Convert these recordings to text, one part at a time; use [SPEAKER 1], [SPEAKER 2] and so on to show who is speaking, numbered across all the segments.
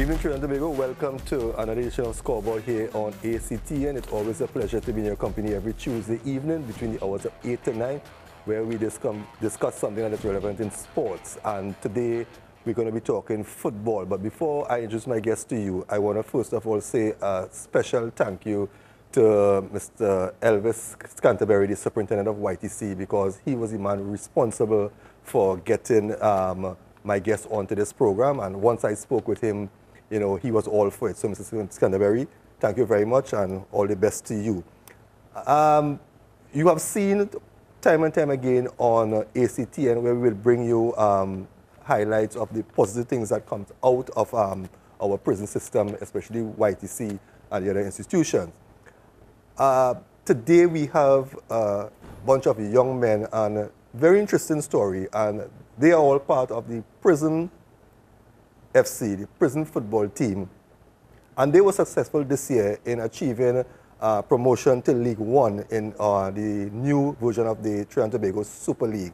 [SPEAKER 1] evening, Trinidad and Tobago. Welcome to another edition of Scoreboard here on ACTN. It's always a pleasure to be in your company every Tuesday evening between the hours of 8 to 9, where we discuss something that is relevant in sports. And today, we're going to be talking football. But before I introduce my guest to you, I want to first of all say a special thank you to Mr. Elvis Canterbury, the superintendent of YTC, because he was the man responsible for getting my guest onto this program. And once I spoke with him, you know, he was all for it. So, Mr. Canterbury, thank you very much, and all the best to you. You have seen time and time again on ACTN, where we will bring you highlights of the positive things that comes out of our prison system, especially YTC and the other institutions. Today we have a bunch of young men, and a very interesting story, and they are all part of the prison FC, the prison football team, and they were successful this year in achieving promotion to League One in the new version of the Trinidad and Tobago Super League.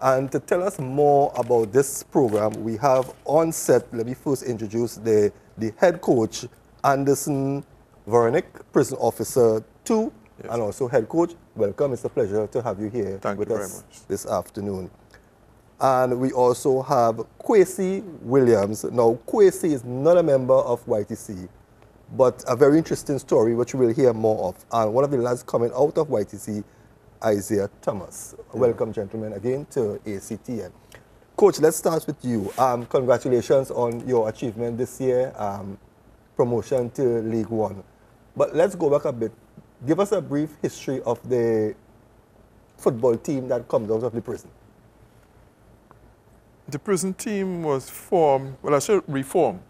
[SPEAKER 1] And to tell us more about this program, we have on set, let me first introduce the head coach, Anderson Vernick, prison officer 2, yes, and also head coach. Welcome, it's a pleasure to have you here with us this afternoon. And we also have Kwesi Williams. Now, Kwesi is not a member of YTC, but a very interesting story which we will hear more of. And one of the lads coming out of YTC, Isaiah Thomas. Welcome, gentlemen, again to ACTN. Coach, let's start with you. Congratulations on your achievement this year, promotion to League One. But let's go back a bit. Give us a brief history of the football team that comes out of the prison.
[SPEAKER 2] The prison team was formed, well, I should reformed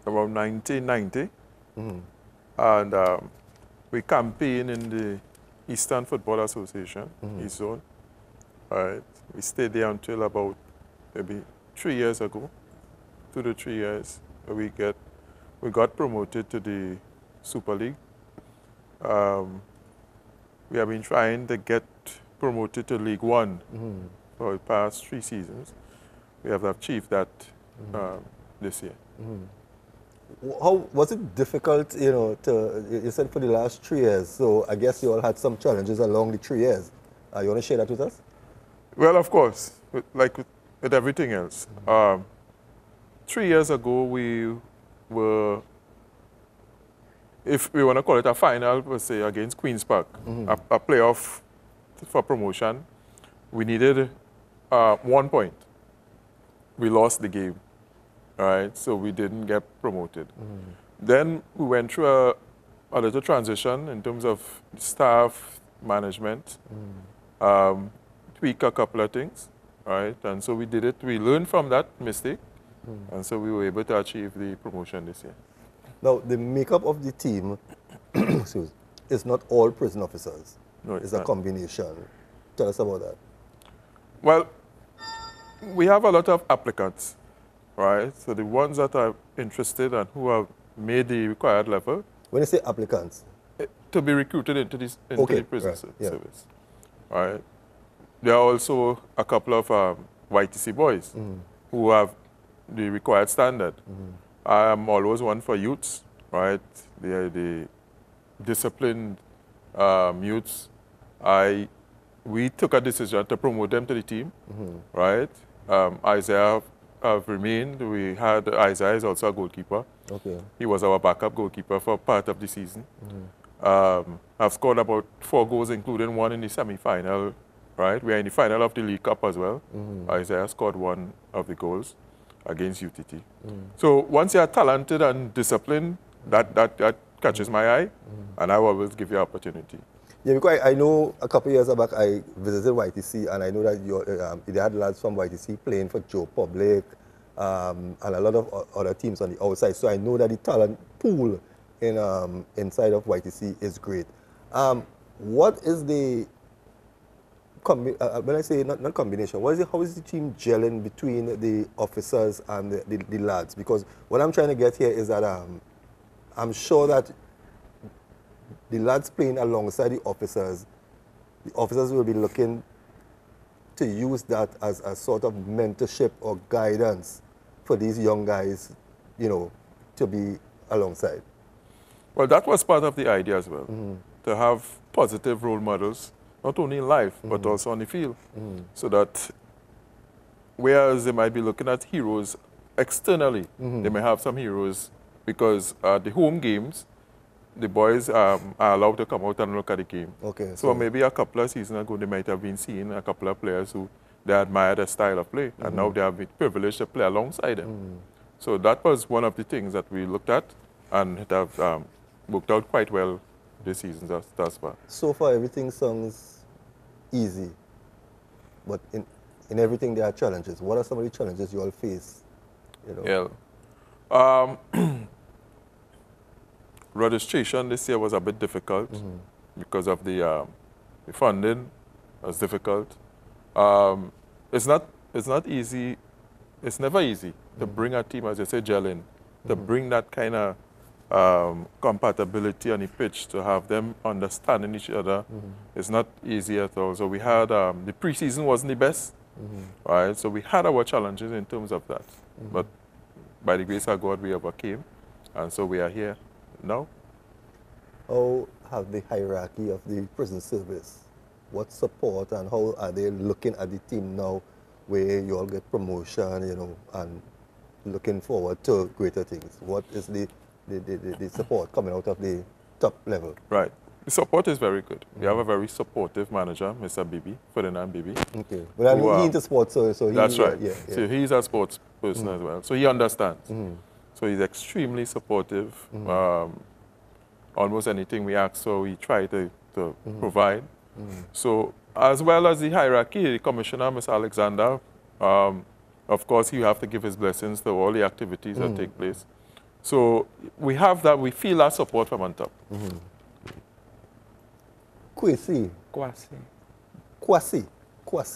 [SPEAKER 2] around 1990. And we campaigned in the Eastern Football Association, East Zone. Right. We stayed there until about maybe 3 years ago, 2 to 3 years. We got promoted to the Super League. We have been trying to get promoted to League One for the past 3 seasons. We have achieved that this year.
[SPEAKER 1] How was it difficult, you know, you said for the last 3 years, so I guess you all had some challenges along the 3 years. You want to share that with us?
[SPEAKER 2] Well, of course, like with everything else. 3 years ago, we were, if we want to call it a final, per se, against Queen's Park, a playoff for promotion. We needed 1 point. We lost the game, right? So we didn't get promoted. Then we went through a little transition in terms of staff management, tweak a couple of things, right? And so we did it. We learned from that mistake, and so we were able to achieve the promotion this year.
[SPEAKER 1] Now, the makeup of the team is not all prison officers.
[SPEAKER 2] No,
[SPEAKER 1] it's a combination. Tell us about that.
[SPEAKER 2] Well, we have a lot of applicants, right? So the ones that are interested and who have made the required level.
[SPEAKER 1] When you say applicants?
[SPEAKER 2] To be recruited into the prison service, right? There are also a couple of YTC boys who have the required standard. I am always one for youths, right? The disciplined youths. We took a decision to promote them to the team, right? Isaiah have remained. We had Isaiah is also a goalkeeper.
[SPEAKER 1] Okay.
[SPEAKER 2] He was our backup goalkeeper for part of the season. I've scored about 4 goals, including 1 in the semi-final, right? We are in the final of the League Cup as well. Isaiah scored 1 of the goals against UTT. So once you are talented and disciplined, that catches my eye, and I will always give you opportunity.
[SPEAKER 1] Yeah, because I know a couple of years back I visited YTC, and I know that they had lads from YTC playing for Joe Public and a lot of other teams on the outside. So I know that the talent pool inside of YTC is great. What is the when I say not combination, how is the team gelling between the officers and the lads? Because what I'm trying to get here is that I'm sure that the lads playing alongside the officers will be looking to use that as a sort of mentorship or guidance for these young guys you know, to be alongside?
[SPEAKER 2] Well, that was part of the idea as well, to have positive role models, not only in life, but also on the field. So that whereas they might be looking at heroes externally, they may have some heroes because the home games, the boys are allowed to come out and look at the game.
[SPEAKER 1] Okay.
[SPEAKER 2] So maybe a couple of seasons ago, they might have been seeing a couple of players who they admired their style of play, and now they have been privileged to play alongside them. So that was one of the things that we looked at, and it have worked out quite well this season thus far.
[SPEAKER 1] So far, everything sounds easy, but in everything there are challenges. What are some of the challenges you all face? You know?
[SPEAKER 2] Yeah. Registration this year was a bit difficult because of the funding was difficult. It's not easy. It's never easy to bring a team, as you say, gel in, to bring that kind of compatibility on the pitch, to have them understanding each other. It's not easy at all. So we had the preseason wasn't the best, right? So we had our challenges in terms of that, but by the grace of God, we overcame, and so we are here now.
[SPEAKER 1] How have the hierarchy of the prison service? What support and how are they looking at the team now, where you all get promotion, you know, and looking forward to greater things? What is the support coming out of the top level?
[SPEAKER 2] Right. The support is very good. We have a very supportive manager, Mr. Bibi, Ferdinand Bibi.
[SPEAKER 1] Okay. But I mean, he into sports, so he...
[SPEAKER 2] That's right.
[SPEAKER 1] Yeah.
[SPEAKER 2] So he's a sports person as well. So he understands. So he's extremely supportive. Almost anything we ask, so we try to provide. So as well as the hierarchy, the commissioner, Mr. Alexander, of course, he have to give his blessings to all the activities that take place. So we have that, we feel that support from on top.
[SPEAKER 1] Kwasi,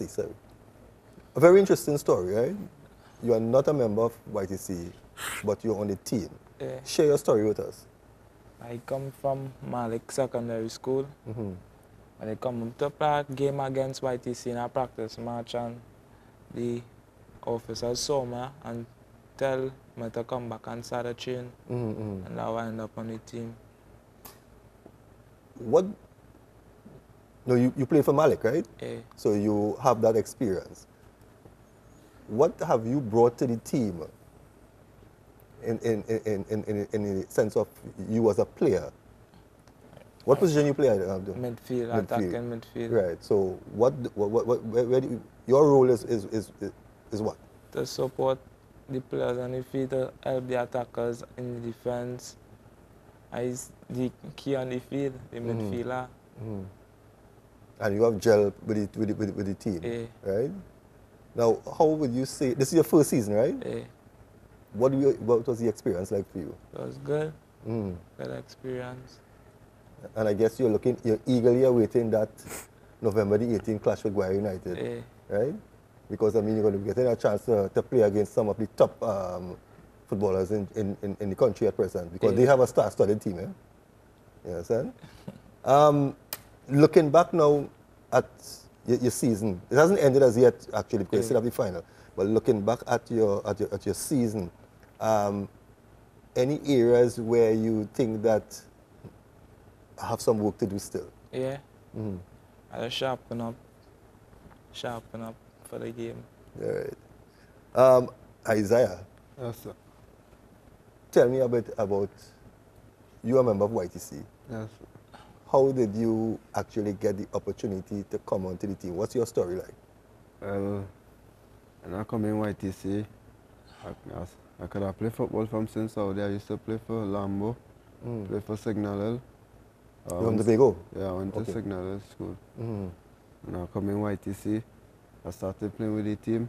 [SPEAKER 1] sorry. A very interesting story, right? You are not a member of YTC, but you're on the team.
[SPEAKER 3] Yeah.
[SPEAKER 1] Share your story with us.
[SPEAKER 3] I come from Malik Secondary School. When I come to play a game against YTC in a practice match, and the officers saw me and tell me to come back and start a train, and now I end up on the team.
[SPEAKER 1] What? No, you play for Malik, right?
[SPEAKER 3] Yeah.
[SPEAKER 1] So you have that experience. What have you brought to the team in the sense of you as a player? What position you play?
[SPEAKER 3] Midfield, attacking midfield.
[SPEAKER 1] Right. So where do you, your role is what?
[SPEAKER 3] To support the players on the field, to help the attackers in the defense. I is the key on the field, the midfielder.
[SPEAKER 1] And you have gel with the team,
[SPEAKER 3] Yeah.
[SPEAKER 1] right? Now, how would you say, this is your first season, right?
[SPEAKER 3] Yeah.
[SPEAKER 1] What was the experience like for you?
[SPEAKER 3] It was good. Good experience.
[SPEAKER 1] And I guess you're eagerly awaiting that November the 18th clash with Guaya United,
[SPEAKER 3] Yeah.
[SPEAKER 1] right? Because, I mean, you're going to be getting a chance to play against some of the top footballers in the country at present, because they have a star-studded team, eh? You understand? Looking back now at your season, it hasn't ended as yet, actually, because you still have the final. But looking back at your season, any areas where you think that have some work to do still?
[SPEAKER 3] Yeah. I just sharpen up for the game.
[SPEAKER 1] All right. Isaiah.
[SPEAKER 4] Yes, sir.
[SPEAKER 1] Tell me a bit about, you're a member of YTC.
[SPEAKER 4] Yes.
[SPEAKER 1] How did you actually get the opportunity to come onto the team? What's your story like?
[SPEAKER 4] Well, when I come in YTC, I could have played football from since Saudi. I used to play for Lambo, play for Signal.
[SPEAKER 1] You went to Vigo?
[SPEAKER 4] Yeah, I went to Signal school. When I come in YTC, I started playing with the team.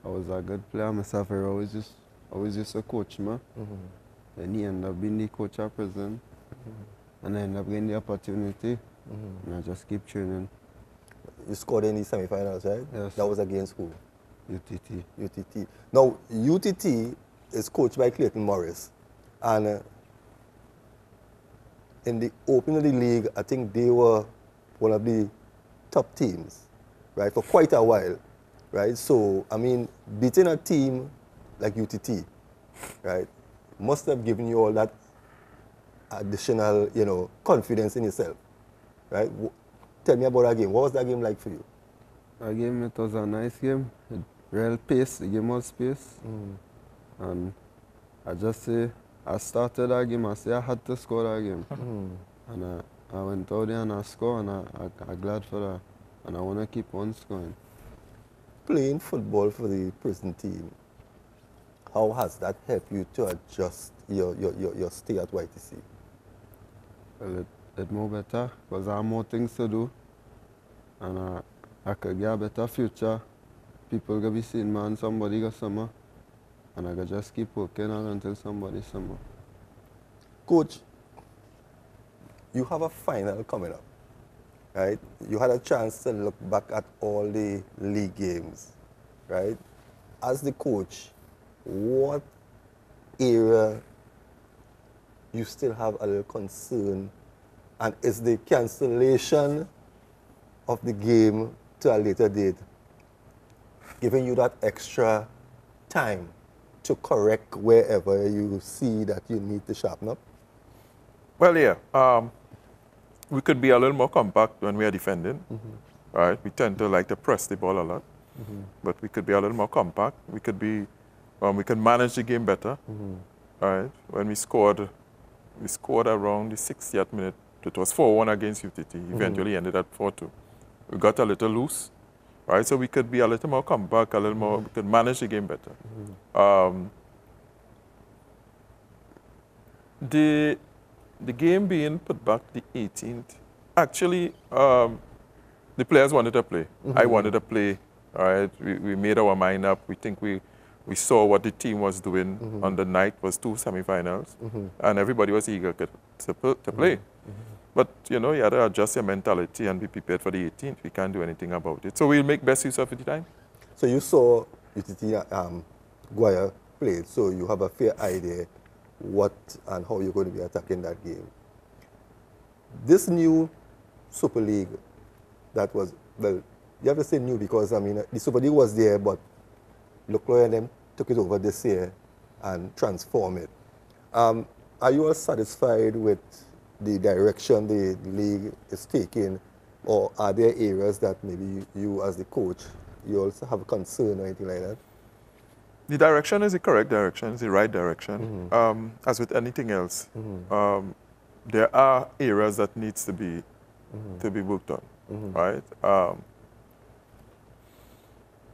[SPEAKER 4] I was a good player myself. I always used to coach me. Then he ended up being the coach at prison. And I ended up getting the opportunity. And I just keep training.
[SPEAKER 1] You scored in the semi-finals, right?
[SPEAKER 4] Yes.
[SPEAKER 1] That was against who?
[SPEAKER 4] UTT.
[SPEAKER 1] UTT. Now, UTT is coached by Clayton Morris. And in the opening of the league, I think they were one of the top teams, right, for quite a while, right? So, I mean, beating a team like UTT right, must have given you all that additional, confidence in yourself, right? Tell me about that game. What was that game like for you?
[SPEAKER 4] That game, it was a nice game. Real pace, the game was pace. And I just say, I started that game, I say I had to score that game. And I went out there and I scored, and I'm glad for that. And I want to keep on scoring.
[SPEAKER 1] Playing football for the prison team, how has that helped you to adjust your stay at YTC?
[SPEAKER 4] Well, it more better, because I have more things to do. And I could get a better future. People gonna be seeing me and somebody got summer. And I could just keep working on until somebody summer.
[SPEAKER 1] Coach, you have a final coming up, right? You had a chance to look back at all the league games, right? As the coach, what area you still have a little concern, and is the cancellation of the game to a later date giving you that extra time to correct wherever you see that you need to sharpen up?
[SPEAKER 2] Well, yeah. We could be a little more compact when we are defending. Right? We tend to like to press the ball a lot. But we could be a little more compact. We could be, we could manage the game better. Right? When we scored around the 60th minute. It was 4-1 against UTT. Eventually ended at 4-2. We got a little loose. Right? So we could be a little more compact, a little more, we could manage the game better. The game being put back the 18th, actually, the players wanted to play. I wanted to play. All right, we made our mind up. We think we saw what the team was doing on the night, was 2 semifinals, and everybody was eager to play. But, you had to adjust your mentality and be prepared for the 18th. We can't do anything about it. So we'll make best use of the time.
[SPEAKER 1] So you saw UTT Guaya play, so you have a fair idea what and how you're going to be attacking that game. This new Super League that was, well, you have to say new because, the Super League was there, but Leclerc and them took it over this year and transformed it. Are you all satisfied with the direction the league is taking, or are there areas that maybe you as the coach, you also have a concern or anything like that?
[SPEAKER 2] The direction is the correct direction, it's the right direction. As with anything else, there are areas that needs to be worked on, right?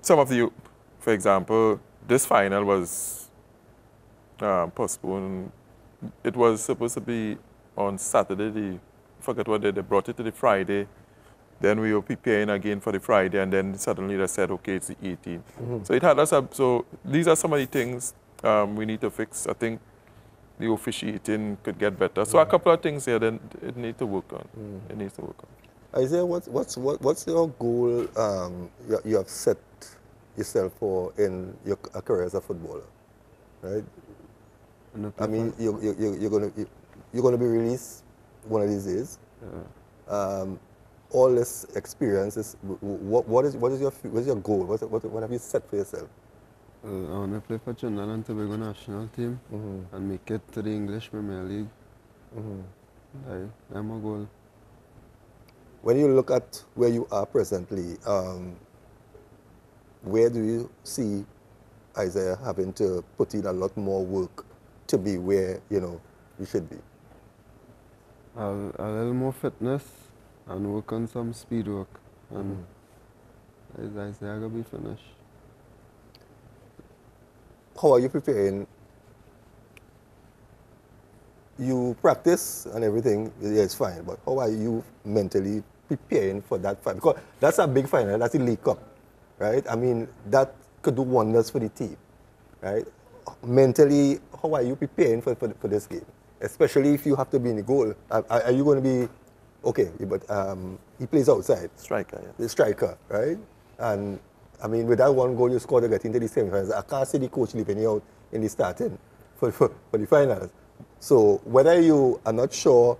[SPEAKER 2] Some of the, for example, this final was postponed. It was supposed to be on Saturday. I forget what they brought it to the Friday. Then we were preparing again for the Friday, and then suddenly they said, okay, it's the 18th. So it had us up. So these are some of the things we need to fix. I think the officiating could get better. So a couple of things here that it needs to work on. It needs to work on.
[SPEAKER 1] Isaiah, what's your goal you have set yourself for in your career as a footballer, right? I mean, you're gonna be released one of these days. All this experiences, what is your goal? What have you set for yourself?
[SPEAKER 4] I want to play for Trinidad and Tobago national team and make it to the English Premier League. That's my goal.
[SPEAKER 1] When you look at where you are presently, where do you see Isaiah having to put in a lot more work to be where you should be?
[SPEAKER 4] A little more fitness and work on some speed work, and Isaiah gonna be finished.
[SPEAKER 1] How are you preparing? You practice and everything, yeah, it's fine, but how are you mentally preparing for that fight? Because that's a big final, that's the League Cup, right? I mean, that could do wonders for the team, right? Mentally, how are you preparing for this game? Especially if you have to be in the goal. Are you going to be, okay, but he plays outside.
[SPEAKER 2] Striker, yeah.
[SPEAKER 1] The striker, right? And, I mean, with that one goal you scored to get into the semifinals, I can't see the coach leaving you out in the starting for the finals. So whether you are not sure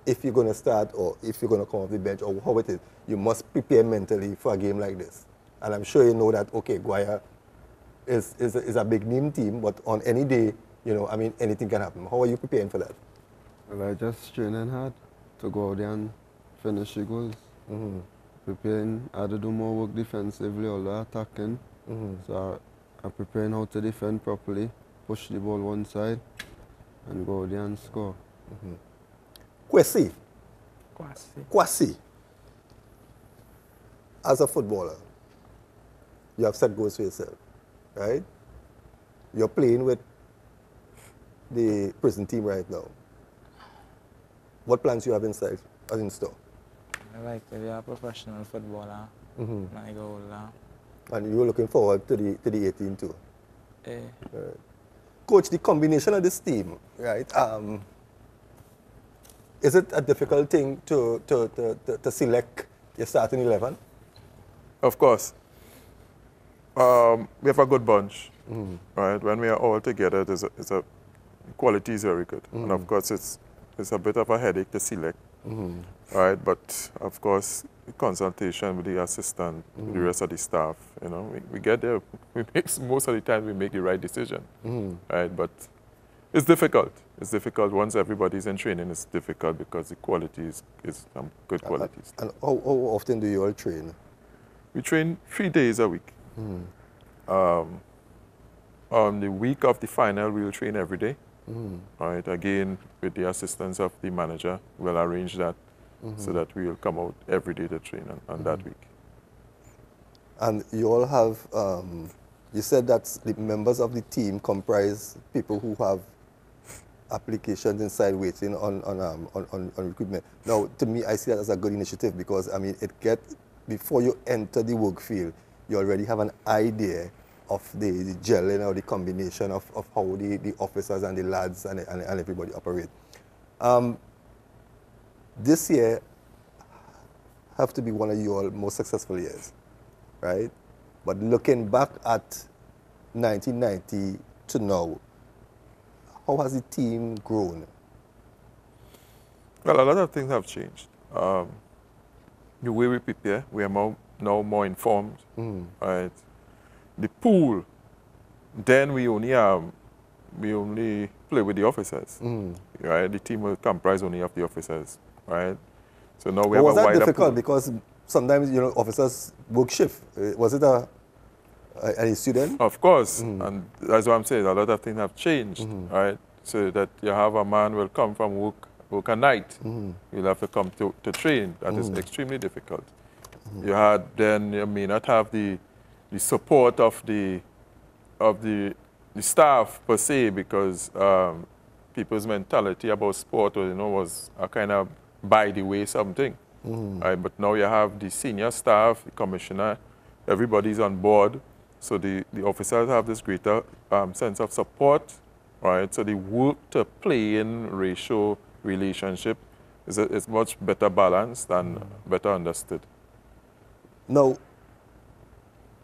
[SPEAKER 1] if you're going to start or if you're going to come off the bench or how it is, you must prepare mentally for a game like this. And I'm sure you know that, okay, Guaya is a big name team, but on any day, you know, I mean, anything can happen. How are you preparing for that?
[SPEAKER 4] Well, I just training hard to go out there and finish the goals. Preparing, I had to do more work defensively, although attacking. So I'm preparing how to defend properly, push the ball one side, and go out there and score.
[SPEAKER 1] Kwesi,
[SPEAKER 3] Kwasi.
[SPEAKER 1] Kwasi, as a footballer, you have set goals for yourself, right? You're playing with the prison team right now. What plans you have in store?
[SPEAKER 3] I like to be a professional footballer. My goal now.
[SPEAKER 1] And you're looking forward to the 18 too.
[SPEAKER 3] Eh,
[SPEAKER 1] Coach, the combination of this team, right? Is it a difficult thing to select your starting 11?
[SPEAKER 2] Of course. We have a good bunch, right? When we are all together, quality is very good. And of course, it's a bit of a headache to select, right? But of course, consultation with the assistant, with the rest of the staff, you know, we get there. Most of the time, we make the right decision, right? But it's difficult. It's difficult. Once everybody's in training, it's difficult because the quality is good qualities.
[SPEAKER 1] And how often do you all train?
[SPEAKER 2] We train 3 days a week. On the week of the final, we'll train every day. Right, again, with the assistance of the manager, we'll arrange that so that we'll come out every day to train on that week.
[SPEAKER 1] And you all have, you said that the members of the team comprise people who have applications inside waiting on recruitment. Now, to me, I see that as a good initiative because, I mean, before you enter the work field, you already have an idea of the gelling or the combination of how the officers and the lads and everybody operate. This year have to be one of your most successful years, right? But looking back at 1990 to now, how has the team grown?
[SPEAKER 2] Well, a lot of things have changed. The way we prepare, we are now more informed, right? The pool, then we only play with the officers, right? The team will comprise only of the officers, right? So now we have a wider pool.
[SPEAKER 1] Was that difficult because sometimes, you know, officers work shift? Was it any student?
[SPEAKER 2] Of course, and that's what I'm saying. A lot of things have changed, right? So that you have a man will come from work at night. You'll have to come to train. That is extremely difficult. You may not have the support of the staff per se because people's mentality about sport, you know, was a kind of by the way something. Right? But now you have the senior staff, the commissioner, everybody's on board. So the officers have this greater sense of support, right? So the work to play in ratio relationship is much better balanced and better understood.
[SPEAKER 1] Now,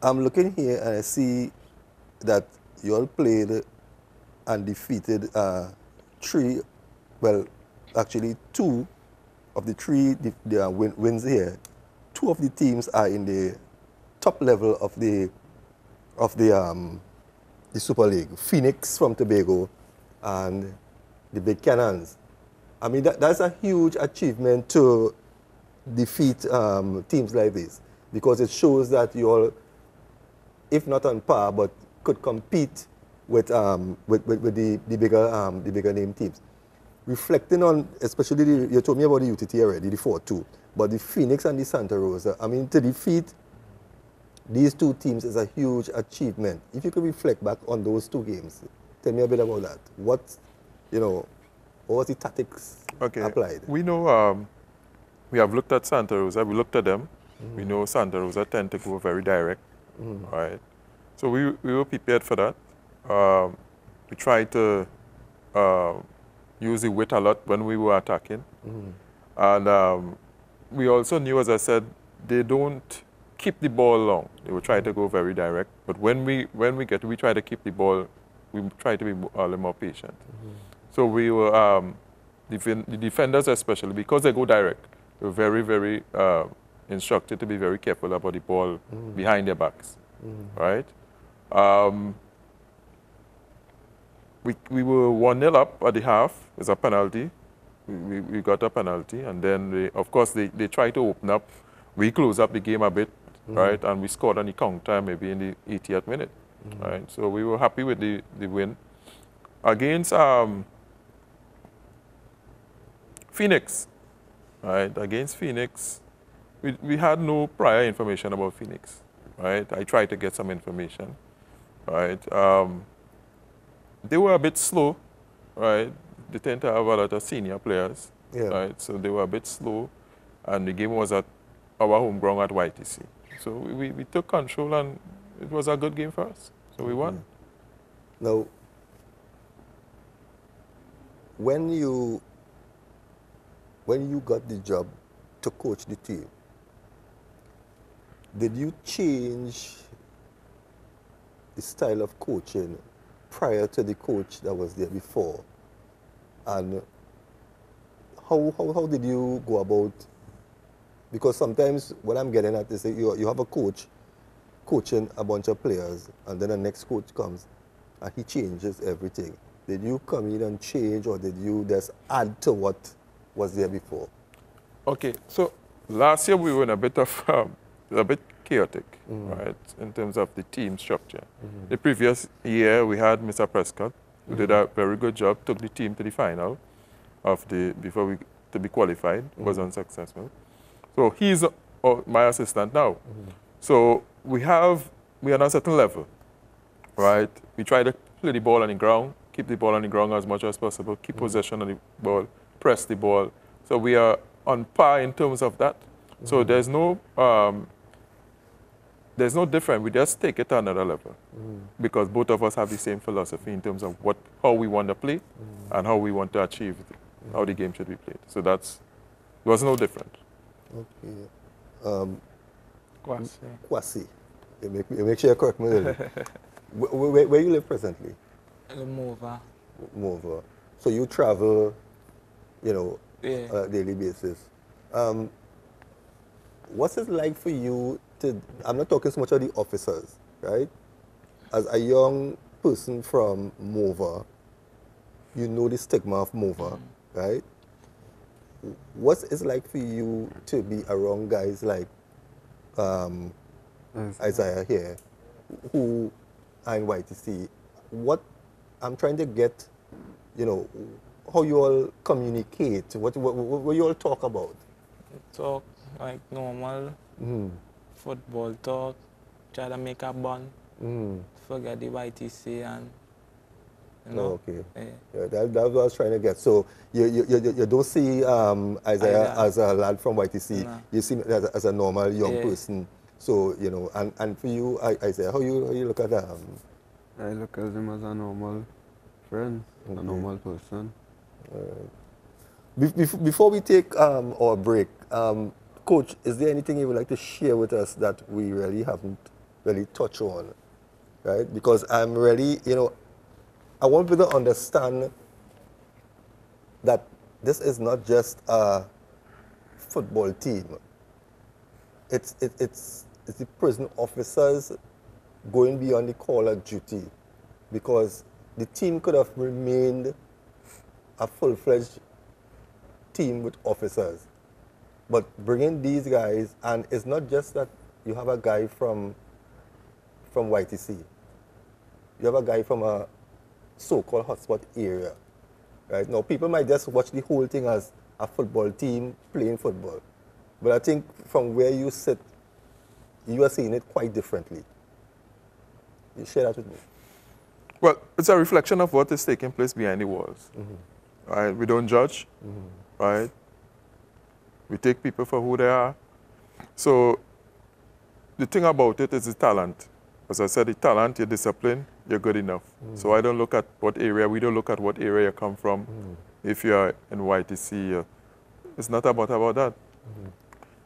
[SPEAKER 1] I'm looking here and I see that you all played and defeated two of the three wins here. Two of the teams are in the top level of the Super League. Phoenix from Tobago and the Big Cannons. I mean, that's a huge achievement to defeat teams like this because it shows that you all, if not on par, but could compete with the bigger name teams. Reflecting on, especially, you told me about the UTT already, the 4-2, but the Phoenix and the Santa Rosa, I mean, to defeat these two teams is a huge achievement. If you could reflect back on those two games, tell me a bit about that. What was the tactics applied?
[SPEAKER 2] We know, we have looked at Santa Rosa, we looked at them. We know Santa Rosa tend to go very direct, right? So we were prepared for that. We tried to use the width a lot when we were attacking. And we also knew, as I said, they don't keep the ball long. They will try to go very direct. But when we try to keep the ball, we try to be a little more patient. So we were, the defenders especially, because they go direct, we're very, very instructed to be very careful about the ball behind their backs, right? We were 1-0 up at the half. It was a penalty. We got a penalty, and then of course they tried to open up. We closed up the game a bit, right? And we scored on the counter maybe in the 80th minute, right? So we were happy with the win against Phoenix, right? Against Phoenix, we had no prior information about Phoenix, right? I tried to get some information, right? They were a bit slow, right? They tend to have a lot of senior players, right? So they were a bit slow, and the game was at our home ground at YTC. So we took control, and it was a good game for us. So we won.
[SPEAKER 1] Now, when you got the job to coach the team, did you change the style of coaching prior to the coach that was there before? And how did you go about? Because sometimes what I'm getting at is that you have a coach coaching a bunch of players, and then the next coach comes and he changes everything. Did you come in and change, or did you just add to what was there before?
[SPEAKER 2] Okay, so last year we were in a bit chaotic, right, in terms of the team structure. The previous year we had Mr. Prescott, who did a very good job, took the team to the final to be qualified, was unsuccessful. So he's my assistant now. So we are on a certain level, right? We try to play the ball on the ground, keep the ball on the ground as much as possible, keep possession of the ball, press the ball. So we are on par in terms of that. So there's no difference. We just take it to another level because both of us have the same philosophy in terms of how we want to play and how we want to achieve how the game should be played. So it was no different.
[SPEAKER 1] Okay. Kwasi. You make sure you correct me. Where you live presently? Mover. So you travel, on a daily basis. What's it like for you to, I'm not talking so much of the officers, right? As a young person from Mover, you know the stigma of Mover, right? What's it like for you to be around guys like Isaiah here, who are in YTC? What I'm trying to get, how you all communicate, what you all talk about?
[SPEAKER 3] Talk like normal, football talk, try to make a bond, forget the YTC and,
[SPEAKER 1] Okay. Yeah, that's what I was trying to get. So you don't see Isaiah as a lad from YTC. No. You see him as a normal young person. So, and for you, Isaiah, how you look at that?
[SPEAKER 4] I look at him as a normal friend, a normal person.
[SPEAKER 1] Before we take our break, Coach, is there anything you would like to share with us that we really haven't really touched on? Right? Because I'm really, I want people to understand that this is not just a football team. It's the prison officers going beyond the call of duty, because the team could have remained a full-fledged team with officers. But bringing these guys, and it's not just that you have a guy from YTC. You have a guy from a so-called hotspot area, right? Now, people might just watch the whole thing as a football team playing football. But I think from where you sit, you are seeing it quite differently. You share that with me.
[SPEAKER 2] Well, it's a reflection of what is taking place behind the walls. Right? We don't judge, right? We take people for who they are. So the thing about it is the talent. As I said, the talent, your discipline, you're good enough. So I don't look at what area, we don't look at what area you come from. If you're in YTC, it's not about that.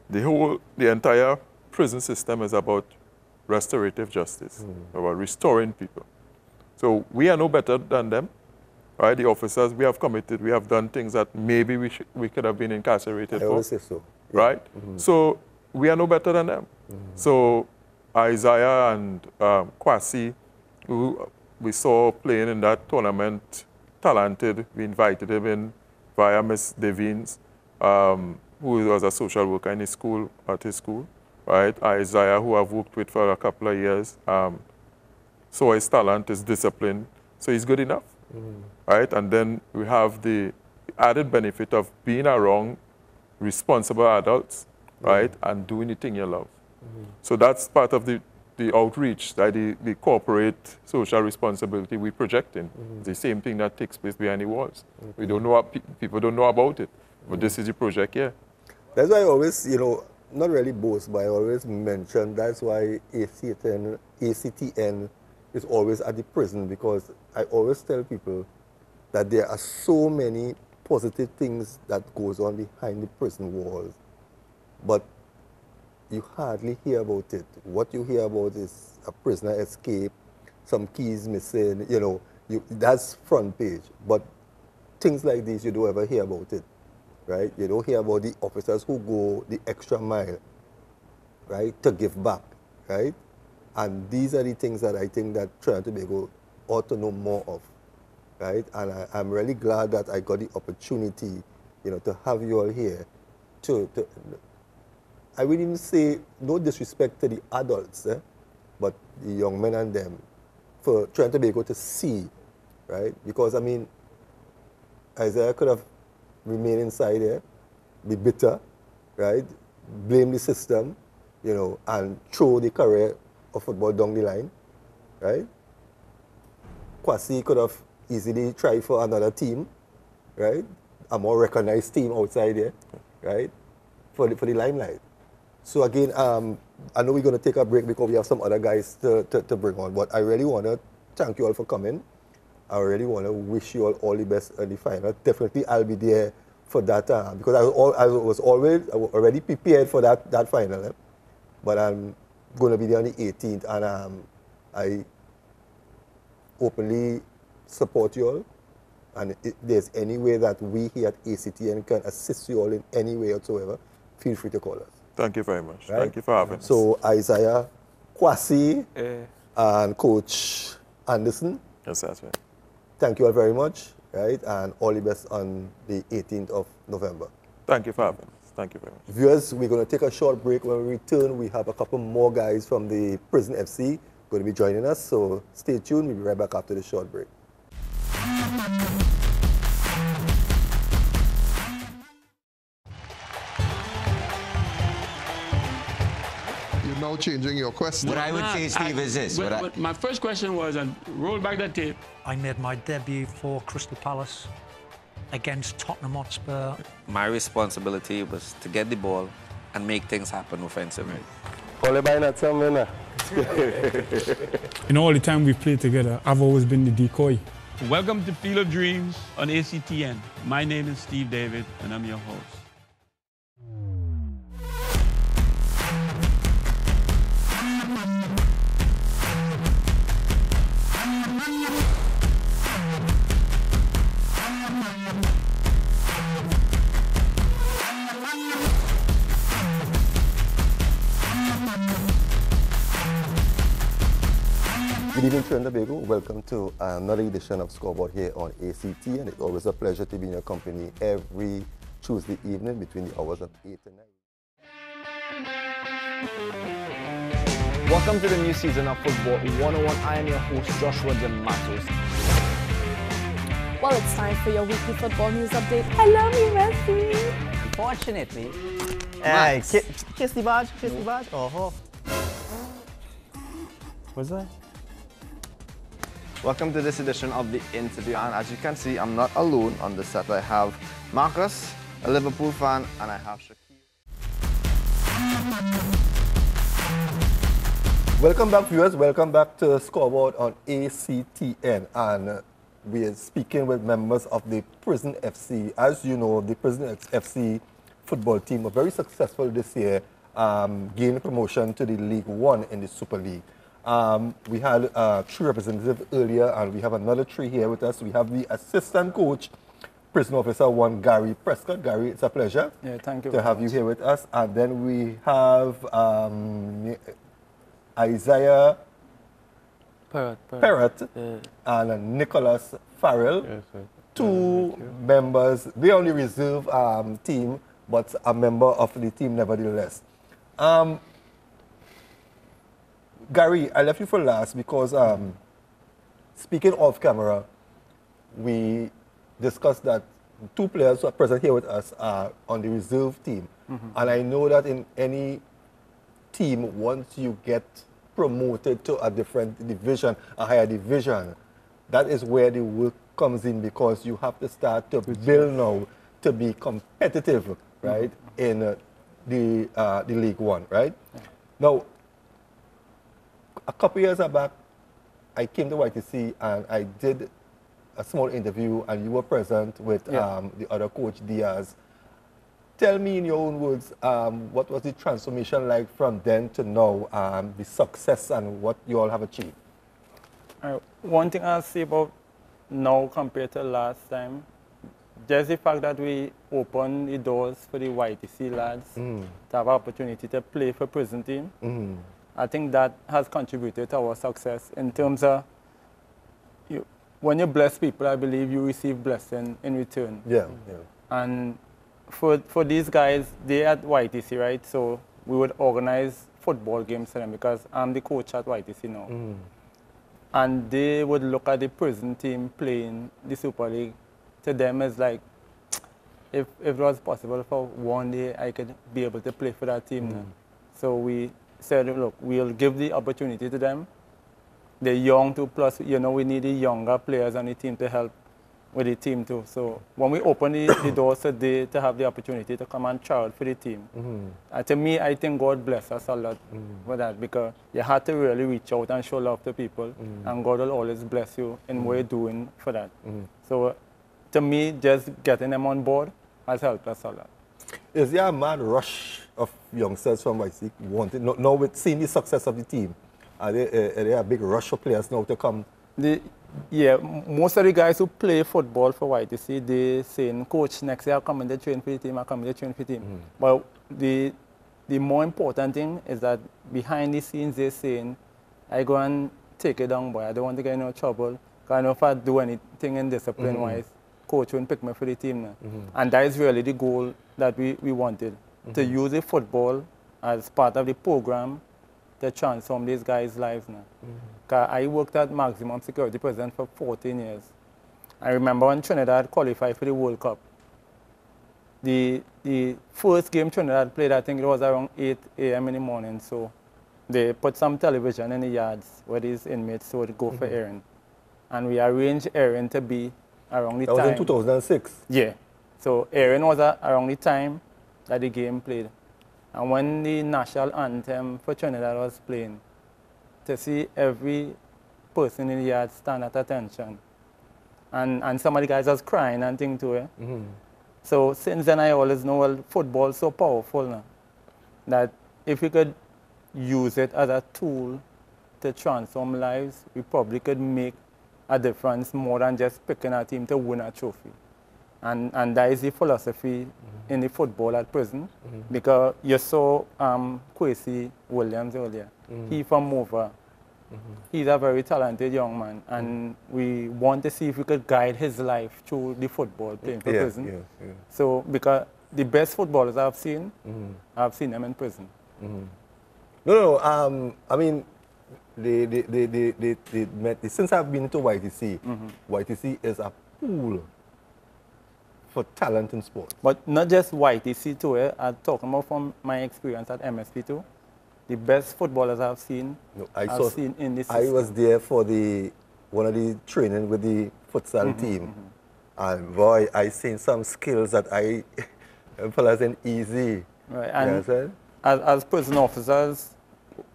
[SPEAKER 2] The entire prison system is about restorative justice, about restoring people. So we are no better than them, right? The officers, we have committed, we have done things that maybe we could have been incarcerated for.
[SPEAKER 1] I always say so. Yeah.
[SPEAKER 2] Right? So we are no better than them. So Isaiah and Kwasi who we saw playing in that tournament, talented. We invited him in via Miss Devines, who was a social worker in his school, at his school, right? Isaiah, who I've worked with for a couple of years, saw his talent, his discipline, so he's good enough, right? And then we have the added benefit of being around responsible adults, right, and doing the thing you love. So that's part of the outreach, that the corporate social responsibility we projecting. It's the same thing that takes place behind the walls. We don't know, people don't know about it, but this is the project here.
[SPEAKER 1] That's why I always, you know, not really boast, but I always mention that's why ACTN is always at the prison, because I always tell people that there are so many positive things that goes on behind the prison walls, but you hardly hear about it. What you hear about is a prisoner escape, some keys missing, you know, that's front page. But things like this, you don't ever hear about it, right? You don't hear about the officers who go the extra mile, right, to give back, right? And these are the things that I think that Trinidad and Tobago ought to know more of, right? And I'm really glad that I got the opportunity, you know, to have you all here I wouldn't even say no disrespect to the adults, but the young men and them, for Trinidad and Tobago to see, right? Because, I mean, Isaiah could have remained inside there, be bitter, right? Blame the system, you know, and throw the career of football down the line, right? Kwasi could have easily tried for another team, right? A more recognized team outside there, right? For the limelight. So again, I know we're going to take a break because we have some other guys to bring on, but I really want to thank you all for coming. I really want to wish you all the best in the final. Definitely I'll be there for that, because I was already prepared for that final. But I'm going to be there on the 18th, and I openly support you all. And if there's any way that we here at ACTN can assist you all in any way whatsoever, feel free to call us.
[SPEAKER 2] Thank you very much.
[SPEAKER 1] Right?
[SPEAKER 2] Thank you for having us.
[SPEAKER 1] So Isaiah, Kwasi, and Coach Anderson.
[SPEAKER 2] Yes, that's right.
[SPEAKER 1] Thank you all very much, right? And all the best on the 18th of November.
[SPEAKER 2] Thank you for having us. Thank you very much.
[SPEAKER 1] Viewers, we're going to take a short break. When we return, we have a couple more guys from the Prison FC going to be joining us. So stay tuned. We'll be right back after the short break.
[SPEAKER 5] You're now changing your question.
[SPEAKER 6] What I would say, Steve, is this.
[SPEAKER 7] My first question was, and roll back the tape.
[SPEAKER 8] I made my debut for Crystal Palace against Tottenham Hotspur.
[SPEAKER 9] My responsibility was to get the ball and make things happen offensively.
[SPEAKER 10] In all the time we've played together, I've always been the decoy.
[SPEAKER 7] Welcome to Field of Dreams on ACTN. My name is Steve David, and I'm your host.
[SPEAKER 1] Good evening, Trinidad and Tobago. Welcome to another edition of Scoreboard here on ACT, and it's always a pleasure to be in your company every Tuesday evening between the hours of 8 and 9.
[SPEAKER 11] Welcome to the new season of Football 101. I am your host, Joshua De Matos.
[SPEAKER 12] Well, it's time for your weekly football news update. I love you, Messi.
[SPEAKER 11] Unfortunately,
[SPEAKER 13] kiss the badge, kiss the badge. Oh,
[SPEAKER 11] what's that? Welcome to this edition of The Interview, and as you can see, I'm not alone on the set. I have Marcus, a Liverpool fan, and I have Shakir.
[SPEAKER 1] Welcome back, viewers. Welcome back to Scoreboard on ACTN, and we are speaking with members of the Prison FC. As you know, the Prison FC football team were very successful this year, gaining promotion to the League One in the Super League. We had 3 representatives earlier, and we have another 3 here with us. We have the assistant coach, Prison Officer 1, Gary Prescott. Gary, it's a pleasure
[SPEAKER 13] thank you
[SPEAKER 1] to have you here with us. And then we have Isaiah Perrott and Nicholas Farrell.
[SPEAKER 4] Yes, sir.
[SPEAKER 1] Two members, they only reserve team, but a member of the team nevertheless. Gary, I left you for last because speaking off camera, we discussed that two players who are present here with us are on the reserve team. And I know that in any team, once you get promoted to a different division, a higher division, that is where the work comes in, because you have to start to build now to be competitive, right, in the League One, right? Now, a couple years back, I came to YTC and I did a small interview, and you were present with the other coach, Diaz. Tell me in your own words, what was the transformation like from then to now, the success and what you all have achieved?
[SPEAKER 6] One thing I'll say about now compared to last time, just the fact that we open the doors for the YTC lads to have an opportunity to play for prison team, I think that has contributed to our success in terms of when you bless people, I believe you receive blessing in return. And for these guys, they at YTC, right? So we would organize football games for them because I'm the coach at YTC now. And they would look at the prison team playing the Super League. To them, it's like, if it was possible for one day, I could be able to play for that team now. So we said, look, we'll give the opportunity to them. They're young too, plus, you know, we need the younger players on the team to help with the team too. So when we open the doors today to have the opportunity to come and try out for the team, to me, I think God bless us a lot for that, because you had to really reach out and show love to people, and God will always bless you in what you're doing for that. So to me, just getting them on board has helped us a lot.
[SPEAKER 1] Is there a mad rush of youngsters from YTC wanting, now with seeing the success of the team, are there a big rush of players now to come?
[SPEAKER 6] Yeah, most of the guys who play football for YTC, they saying, coach, next year I'll come in to train for the team, I'll come in to train for the team. But the more important thing is that behind the scenes they're saying, I go and take it down, boy, I don't want to get in no trouble, because I know if I do anything in discipline-wise, coach won't pick me for the team now. And that is really the goal that we wanted, to use the football as part of the program to transform these guys' lives now. I worked at maximum security prison for 14 years. I remember when Trinidad qualified for the World Cup. The first game Trinidad played, I think it was around 8 a.m. in the morning, so they put some television in the yards where these inmates would go for airing. And we arranged airing to be around the time.
[SPEAKER 1] That was in 2006?
[SPEAKER 6] Yeah. So airing was around the time that the game played. And when the national anthem for Trinidad was playing, to see every person in the yard stand at attention. And some of the guys was crying and things too. So since then I always know, well, football is so powerful now, that if we could use it as a tool to transform lives, we probably could make a difference more than just picking a team to win a trophy. And that is the philosophy in the football at prison, because you saw Kwesi Williams earlier. He from Mova. He's a very talented young man, and we want to see if we could guide his life through the football, playing for prison. So, because the best footballers I've seen them in prison.
[SPEAKER 1] No, I mean, since I've been to YTC, YTC is a pool for talent in sports.
[SPEAKER 6] But not just YTC too, I'm talking about from my experience at MSP too. The best footballers I've seen, I've seen in this system.
[SPEAKER 1] I was there for one of the training with the futsal team. And boy, I seen some skills that I fellas ain't easy.
[SPEAKER 6] Right. And as prison officers,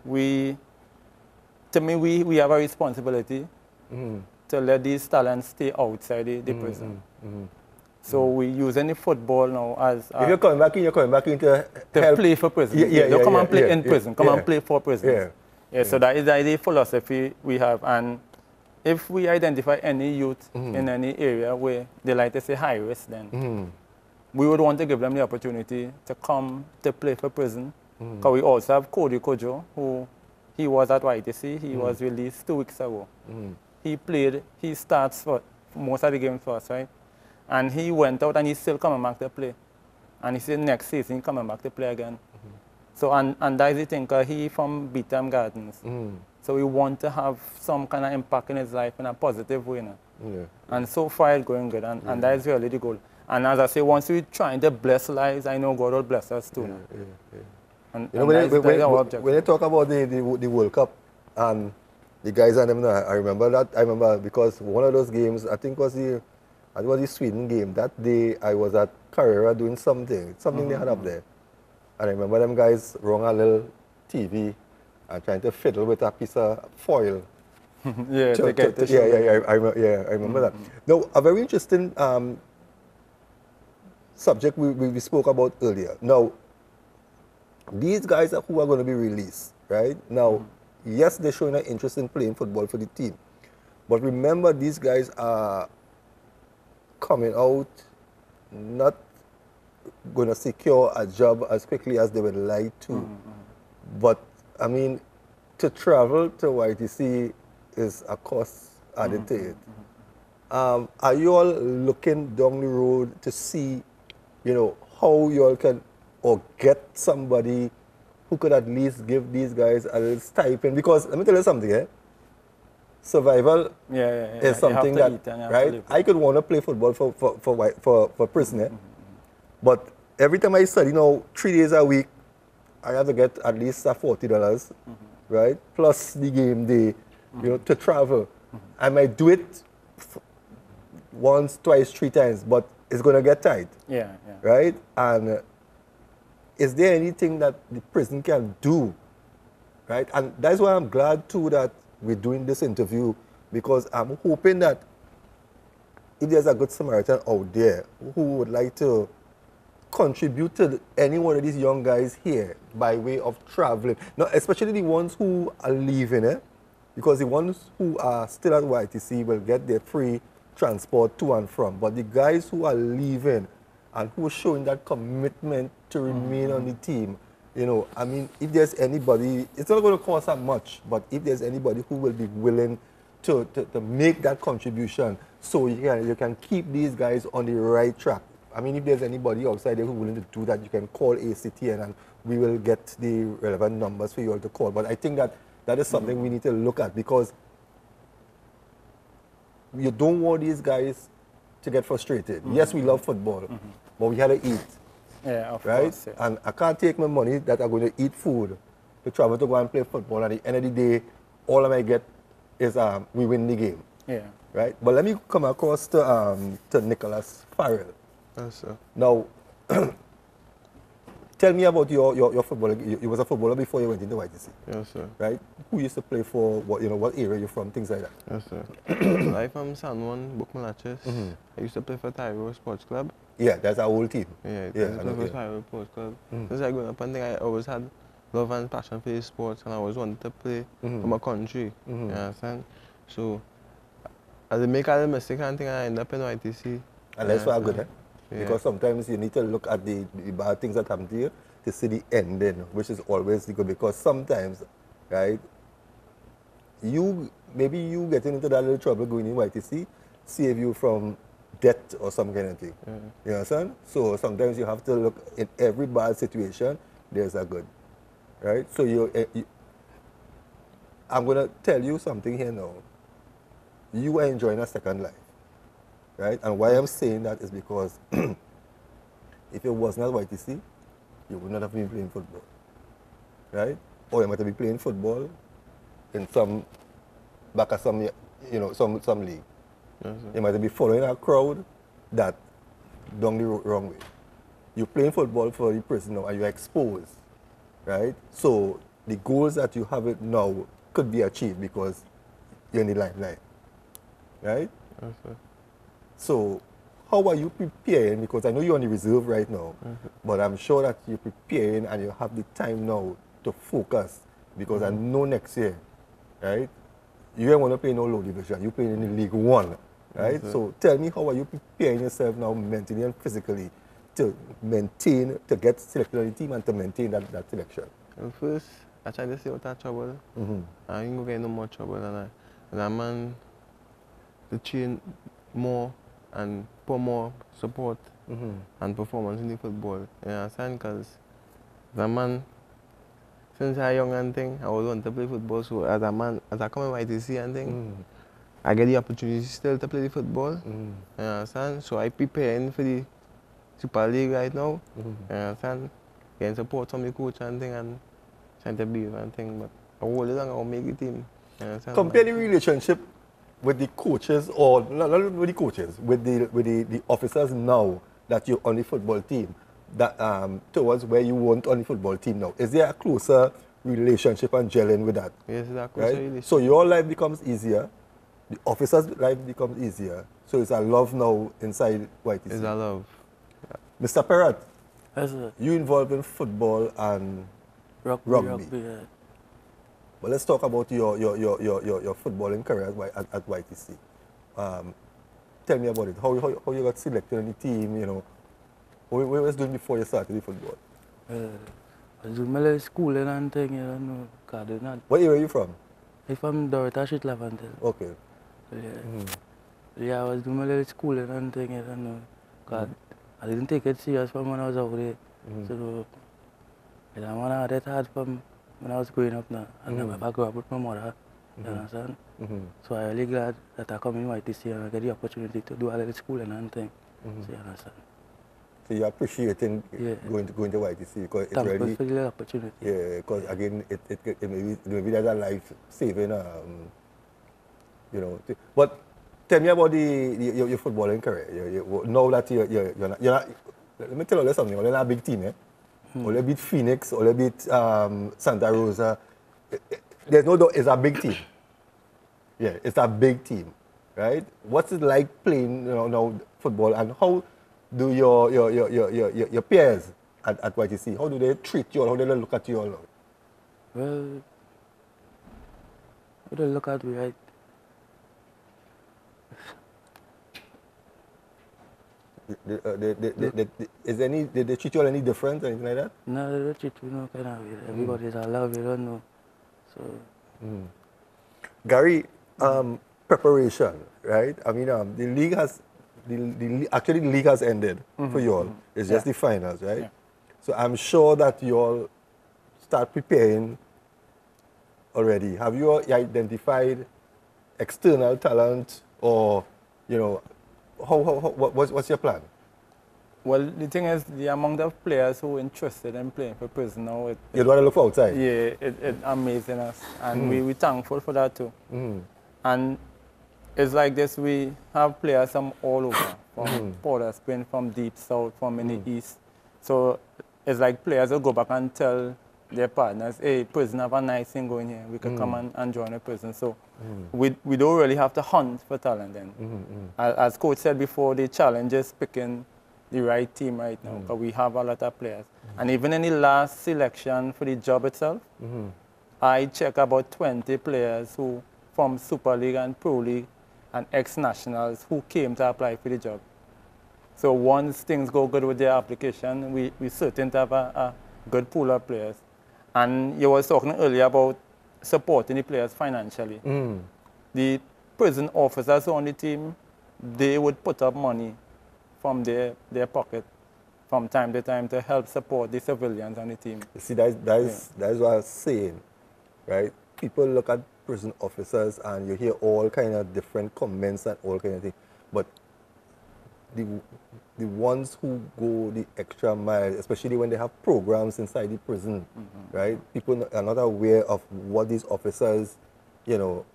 [SPEAKER 6] to me, we have a responsibility to let these talents stay outside the prison. So we're using the football now as...
[SPEAKER 1] if you're coming back in, you're coming back in to help.
[SPEAKER 6] Play for prison. You come and play in prison. Come and play for prison. So that is the philosophy we have. And if we identify any youth in any area where they like to say high risk, then we would want to give them the opportunity to come to play for prison. Because we also have Cody Kojo, who he was at YTC. He was released 2 weeks ago. He starts for most of the games for us, right? And he went out and he's still coming back to play. And he said next season he's coming back to play again. So, and that is the thing, because he from Beetham Gardens. So we want to have some kind of impact in his life in a positive way. And so far it's going good, and that is really the goal. And as I say, once we're trying to bless lives, I know God will bless us too. And,
[SPEAKER 1] you know, when you talk about the World Cup and the guys and them, I remember that. I remember because one of those games, I think was the Sweden game. That day I was at Carrera doing something they had up there. And I remember them guys rung a little TV and trying to fiddle with a piece of foil.
[SPEAKER 6] I
[SPEAKER 1] remember that. Now, a very interesting subject we spoke about earlier. Now, these guys who are going to be released, right? Now, yes, they're showing an interest in playing football for the team. But remember, these guys are coming out not going to secure a job as quickly as they would like to. But, I mean, to travel to YTC is a cost added to it. Are you all looking down the road to see, you know, how you all can or get somebody who could at least give these guys a little stipend? Because let me tell you something, survival is something that, right? I could want to play football for prisoner, but every time I study, you know, 3 days a week, I have to get at least $40, right? Plus the game day, you know, to travel. I might do it once, twice, 3 times, but it's going to get tight. Right? And is there anything that the prison can do? Right? And that's why I'm glad too that we're doing this interview, because I'm hoping that if there's a good Samaritan out there who would like to contribute to any one of these young guys here by way of traveling. Now, especially the ones who are leaving, because the ones who are still at YTC will get their free transport to and from. But the guys who are leaving and who are showing that commitment to remain on the team, you know, I mean, if there's anybody, it's not going to cost that much, but if there's anybody who will be willing to make that contribution so you can keep these guys on the right track. I mean, if there's anybody outside there who's willing to do that, you can call ACTN and we will get the relevant numbers for you all to call. But I think that is something we need to look at, because you don't want these guys to get frustrated. Yes, we love football, but we had to eat.
[SPEAKER 6] Of
[SPEAKER 1] right?
[SPEAKER 6] course.
[SPEAKER 1] And I can't take my money that I'm going to eat food to travel to go and play football. At the end of the day, all I might get is we win the game. Right? But let me come across to Nicholas Farrell.
[SPEAKER 4] Yes, sir.
[SPEAKER 1] Now, tell me about your football. You was a footballer before you went into YTC.
[SPEAKER 4] Yes, sir.
[SPEAKER 1] Right? Who used to play for what? You know, what area you're from? Things like that.
[SPEAKER 4] Yes, sir. I'm from San Juan, Bukmalaches. I used to play for Tyro Sports Club.
[SPEAKER 1] Yeah, that's our whole team.
[SPEAKER 4] I used to play for Tyro Sports Club. Since I grew up, I always had love and passion for sports, and I always wanted to play for my country. You understand? So, as I make a mistake, I think I end up in YTC.
[SPEAKER 1] And that's why good, Because sometimes you need to look at the bad things that happen to you to see the ending, which is always good. Because sometimes, right, maybe you getting into that little trouble going in YTC save you from death or some kind of thing. You understand? So sometimes you have to look in every bad situation, there's a good. Right? So I'm going to tell you something here now. You are enjoying a second life. Right? And why I'm saying that is because if it was not YTC, you would not have been playing football. Right? Or you might have been playing football in back at some, you know, some league. You might be following a crowd that down the wrong way. You're playing football for the prison now and you're exposed. Right? So the goals that you have it now could be achieved because you're in the limelight. Right?
[SPEAKER 4] Yes, sir.
[SPEAKER 1] So, how are you preparing? Because I know you're on the reserve right now, but I'm sure that you're preparing and you have the time now to focus. Because I know next year, right, you ain't want to play no low division. You're playing in the League One, right?
[SPEAKER 4] Yes,
[SPEAKER 1] so, tell me, how are you preparing yourself now mentally and physically to get selected on the team and to maintain that selection?
[SPEAKER 4] Well, first, I try to stay out of trouble. I ain't gonna get no more trouble. And I man to train more and put more support and performance in the football. You understand? Because the man, since I young and thing, I always want to play football. So as a man, as I come in YTC and thing, I get the opportunity still to play the football. You understand? So I preparing for the Super League right now. You understand? Getting support from the coach and thing and trying to be and thing. But I will I'll make the team. You understand?
[SPEAKER 1] Compare the relationship with the coaches, or not with the coaches, with the officers now that you're on the football team, that towards where you weren't on the football team now. Is there a closer relationship and gelling with that?
[SPEAKER 4] Yes, it's a closer relationship.
[SPEAKER 1] So your life becomes easier, the officers' life becomes easier. So it's a love now inside YTC.
[SPEAKER 4] It's a love.
[SPEAKER 1] Yeah. Mr. Perrat,
[SPEAKER 14] yes, sir.
[SPEAKER 1] You involved in football and rugby.
[SPEAKER 14] Yeah.
[SPEAKER 1] But let's talk about your footballing career at YTC. Tell me about it. How you got selected on the team, you know. What were you doing before you started the football?
[SPEAKER 14] I was doing my schooling and thing, you know.
[SPEAKER 1] What area are you from?
[SPEAKER 14] I'm from Dorota Street, Lavandale.
[SPEAKER 1] Okay.
[SPEAKER 14] Yeah. Yeah, I was doing my little schooling and thing, you know. God, I didn't take it serious from when I was over there. So, you know, I had it hard from when I was growing up now. And I grew up with my mother, you understand? So I'm really glad that I come in YTC and I get the opportunity to do a little schooling and thing. So you understand?
[SPEAKER 1] So you're appreciating going to YTC because it's really
[SPEAKER 14] for the opportunity.
[SPEAKER 1] Yeah, because again, maybe there's a life saving, you know. But tell me about your footballing career. Now that you're not, let me tell you something. You're not a big team, eh? Only beat Phoenix, only beat Santa Rosa. There's no doubt it's a big team. Yeah, it's a big team, right? What's it like playing, you know, now football, and how do your peers at YTC, how do they treat you, how do they look at you all now?
[SPEAKER 14] Well, how do they look at me, right?
[SPEAKER 1] Did they treat you all any different or anything like that?
[SPEAKER 14] No, they don't treat me no kind of way. Everybody's alive, you don't know. So.
[SPEAKER 1] Gary, preparation, right? I mean, the league has, actually the league has ended for you all. It's just the finals, right? Yeah. So I'm sure that you all start preparing already. Have you identified external talent, or, you know, what's your plan?
[SPEAKER 6] Well, the thing is, the amount of players who are interested in playing for prison now,
[SPEAKER 1] you'd want to look for outside?
[SPEAKER 6] Yeah, it's amazing us. And we're thankful for that too. And it's like this, we have players from all over, from Port of Spain, from deep south, from in the east. So it's like players will go back and tell their partners, hey, prison have a nice thing going here. We could come and join the prison. So we don't really have to hunt for talent then. As coach said before, the challenge is picking the right team right now, because we have a lot of players. And even in the last selection for the job itself, I check about 20 players who from Super League and Pro League and ex-nationals who came to apply for the job. So once things go good with their application, we certain to have a good pool of players. And you were talking earlier about supporting the players financially. The prison officers on the team, they would put up money from their pocket from time to time to help support the civilians on the team.
[SPEAKER 1] You see, that is what I was saying, right? People look at prison officers and you hear all kind of different comments and all kind of things, but the ones who go the extra mile, especially when they have programs inside the prison, right? People are not aware of what these officers, you know,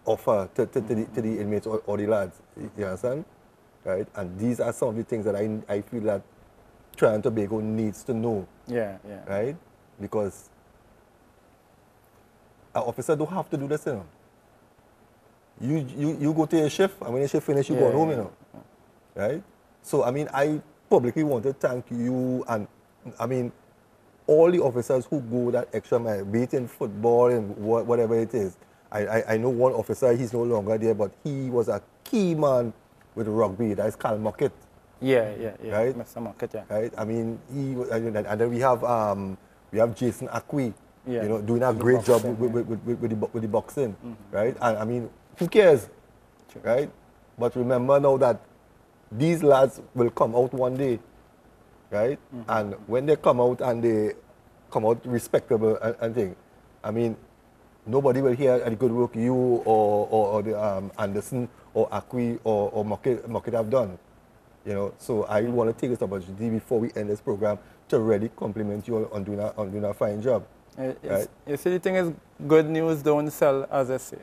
[SPEAKER 1] offer to the inmates or the lads. You understand? Right? And these are some of the things that I feel that Trinidad and Tobago needs to know.
[SPEAKER 6] Yeah.
[SPEAKER 1] Right? Because an officer don't have to do this, you know. You go to your shift, and when your shift finish, you go home, you know. Right? So, I mean, I publicly want to thank you and, I mean, all the officers who go that extra mile, be it in football and whatever it is. I know one officer, he's no longer there, but he was a key man with rugby. That's Carl Muckett.
[SPEAKER 6] Yeah.
[SPEAKER 1] Right?
[SPEAKER 6] Mr. Muckett, yeah.
[SPEAKER 1] Right? I mean, and then we have We have Jason Akwi,
[SPEAKER 6] Yeah.
[SPEAKER 1] you know, doing a
[SPEAKER 6] The
[SPEAKER 1] great job
[SPEAKER 6] boxing,
[SPEAKER 1] with the boxing, right? And I mean, who cares, right? But remember now that these lads will come out one day, right? And when they come out and they come out respectable and thing, I mean, nobody will hear the good work you or the Anderson or Akwi or Mocket have done, you know. So I want to take this opportunity before we end this program to really compliment you on doing a fine job. Right?
[SPEAKER 6] You see, the thing is, good news don't sell, as they say.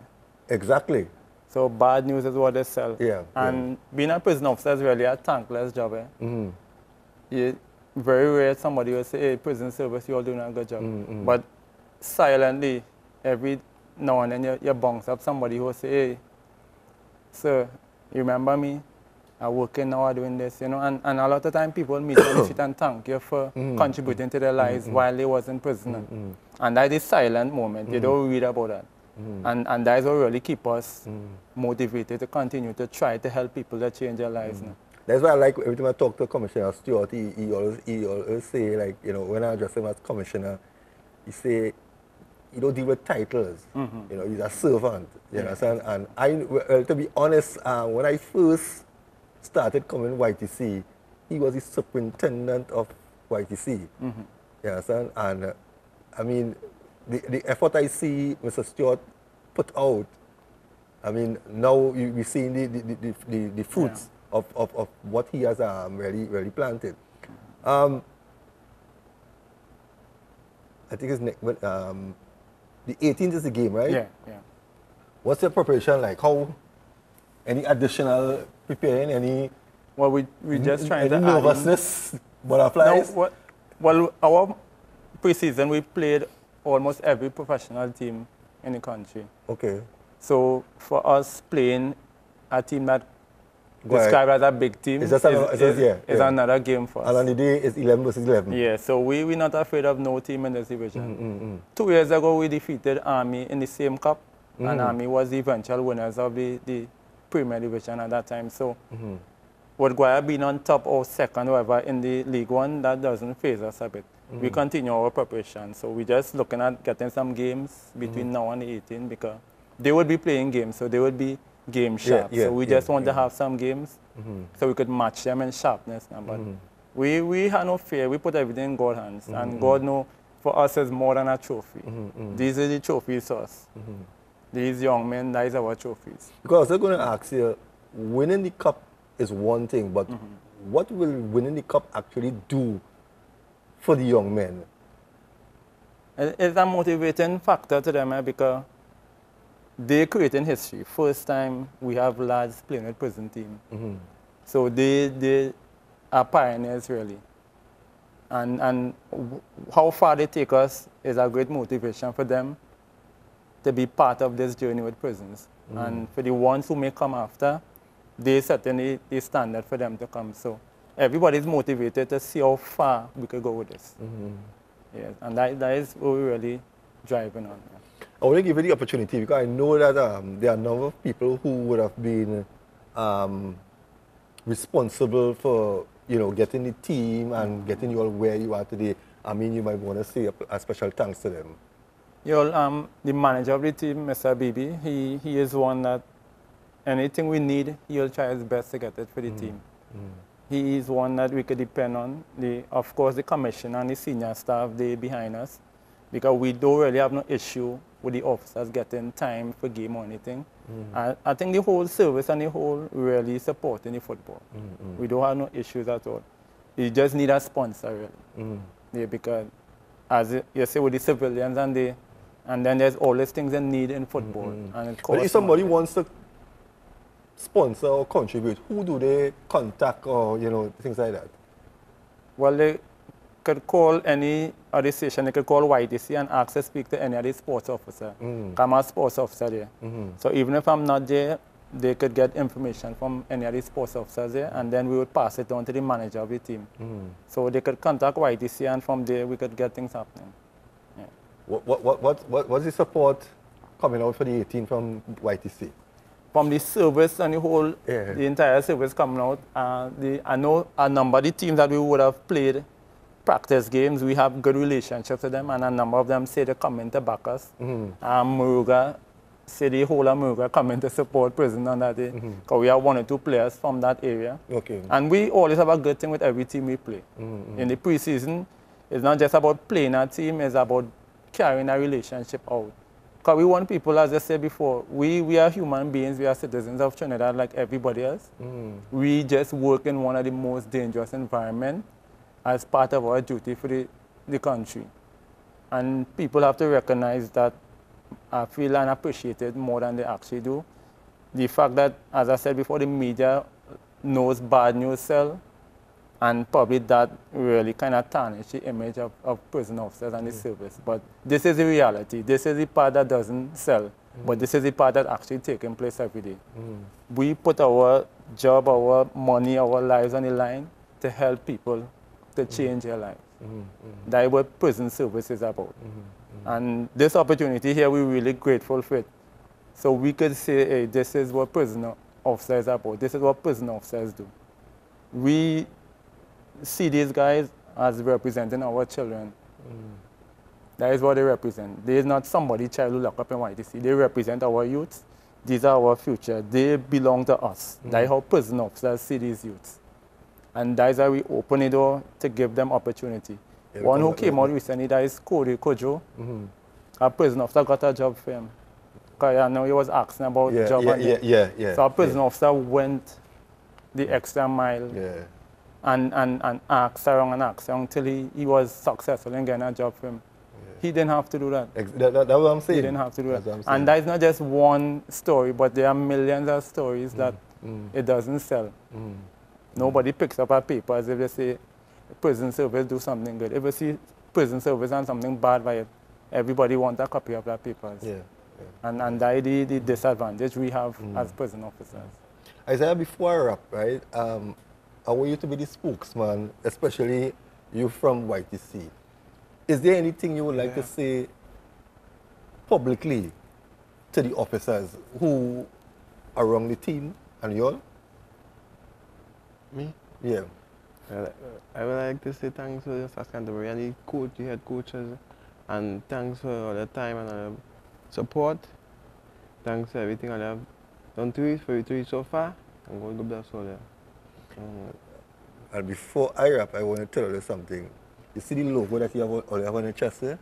[SPEAKER 1] Exactly.
[SPEAKER 6] So bad news is what they sell.
[SPEAKER 1] Yeah.
[SPEAKER 6] And being a prison officer is really a thankless job. Very rare somebody will say, hey, prison service, you're doing a good job. But silently, every now and then you bounce up somebody who will say, hey, sir, you remember me? I'm working now, I'm doing this, you know. And a lot of time people meet you on the street and thank you for contributing to their lives while they was in prison. And that is silent moment. You don't read about that. And that is what really keep us motivated to continue to try to help people to change their lives. Now.
[SPEAKER 1] That's why I like every time I talk to Commissioner Stewart, he always say, like, you know, when I address him as commissioner, he say, he don't deal with titles. You know, he's a servant. You understand? And to be honest, when I first started coming to YTC, he was the superintendent of YTC. You understand? And I mean, the effort I see Mr. Stewart put out, I mean, now we're seeing the fruits of what he has really planted. I think it's the 18th is the game, right?
[SPEAKER 6] Yeah.
[SPEAKER 1] What's your preparation like? How, any additional preparing? Any?
[SPEAKER 6] Well, we just trying to
[SPEAKER 1] nervousness, butterflies?
[SPEAKER 6] No, well, our preseason we played almost every professional team in the country.
[SPEAKER 1] Okay.
[SPEAKER 6] So for us playing a team that described as a big team is another game for us.
[SPEAKER 1] And on the day it's 11 versus 11.
[SPEAKER 6] Yeah, so we're not afraid of no team in this division. 2 years ago we defeated Army in the same cup, and Army was the eventual winners of the Premier Division at that time. So with Guaya being on top or second, whatever, in the League One, that doesn't faze us a bit. We continue our preparation. So we're just looking at getting some games between now and the 18th, because they would be playing games, so they would be game sharp. So we just want to have some games so we could match them in sharpness. But we have no fear. We put everything in God's hands. And God knows for us is more than a trophy. These are the trophies to us. These young men, that is our trophies.
[SPEAKER 1] Because I'm going to ask you, winning the cup is one thing, but what will winning the cup actually do for the young men?
[SPEAKER 6] It's a motivating factor to them because they're creating history. First time we have lads playing with prison team. So they are pioneers really. And how far they take us is a great motivation for them to be part of this journey with prisons. And for the ones who may come after, they certainly the standard for them to come. So everybody's motivated to see how far we could go with this. Yes, and that is what we're really driving on.
[SPEAKER 1] I want to give you the opportunity because I know that there are a number of people who would have been responsible for, you know, getting the team and getting you all where you are today. I mean, you might want to say a special thanks to them.
[SPEAKER 6] The manager of the team, Mr. Bibi, he is one that anything we need, he'll try his best to get it for the team. He is one that we could depend on. Of course, the commissioner and the senior staff, they behind us, because we don't really have no issue with the officers getting time for game or anything. I think the whole service and the whole really supporting the football. We don't have no issues at all. You just need a sponsor, really. Yeah, because as you say with the civilians and then there's always things in need in football. And
[SPEAKER 1] but if somebody wants to sponsor or contribute, who do they contact or, you know, things like that?
[SPEAKER 6] Well, they could call any other station. They could call YTC and ask to speak to any of the sports officer. I'm a sports officer there. So even if I'm not there, they could get information from any of the sports officers there, and then we would pass it on to the manager of the team. So they could contact YTC, and from there we could get things happening. Yeah.
[SPEAKER 1] What's the support coming out for the 18 from YTC?
[SPEAKER 6] From the service and the whole, the entire service coming out. I know a number of the teams that we would have played practice games, we have good relationships with them, and a number of them say they come in to back us. Muruga, say the whole of Muruga come in to support prison on that day, because we have 1 or 2 players from that area.
[SPEAKER 1] Okay.
[SPEAKER 6] And we always have a good thing with every team we play. In the preseason, it's not just about playing a team, it's about carrying a relationship out. Because we want people, as I said before, we are human beings, we are citizens of Trinidad like everybody else. We just work in one of the most dangerous environments as part of our duty for the country. And people have to recognize that I feel and appreciate it more than they actually do. The fact that, as I said before, the media knows bad news sell, and probably that really kind of tarnished the image of prison officers and the service. But this is the reality. This is the part that doesn't sell, but this is the part that's actually taking place every day. We put our job, our money, our lives on the line to help people to change their lives. That's what prison service is about. And this opportunity here, we're really grateful for it. So we could say, hey, this is what prison officers is about. This is what prison officers do. We see these guys as representing our children. That is what they represent. They is not somebody child who lock up in YTC. They represent our youths. These are our future. They belong to us. That is how prison officers see these youths. And that is how we open the door to give them opportunity. One who came out recently, that is Kojo. A prison officer got a job for him. Because I know he was asking about job. So a prison officer went the extra mile and asked around until he was successful in getting a job for him. He didn't have to do that.
[SPEAKER 1] That's what I'm saying.
[SPEAKER 6] He didn't have to do that. And that is not just one story, but there are millions of stories that it doesn't sell. Nobody picks up a paper as if they say prison service do something good. If you see prison service and something bad by it, everybody wants a copy of that papers. And that is the disadvantage we have as prison officers.
[SPEAKER 1] Isaiah, before I wrap, right, I want you to be the spokesman, especially you from YTC. Is there anything you would like to say publicly to the officers who are around the team and you all?
[SPEAKER 4] Me?
[SPEAKER 1] Yeah.
[SPEAKER 4] I would like to say thanks for the Canterbury and the head coaches, and thanks for all the time and all the support. Thanks for everything I have done for you so far. I'm going to bless all that.
[SPEAKER 1] And before I wrap, I want to tell you something. You see the logo that you have on your chest there?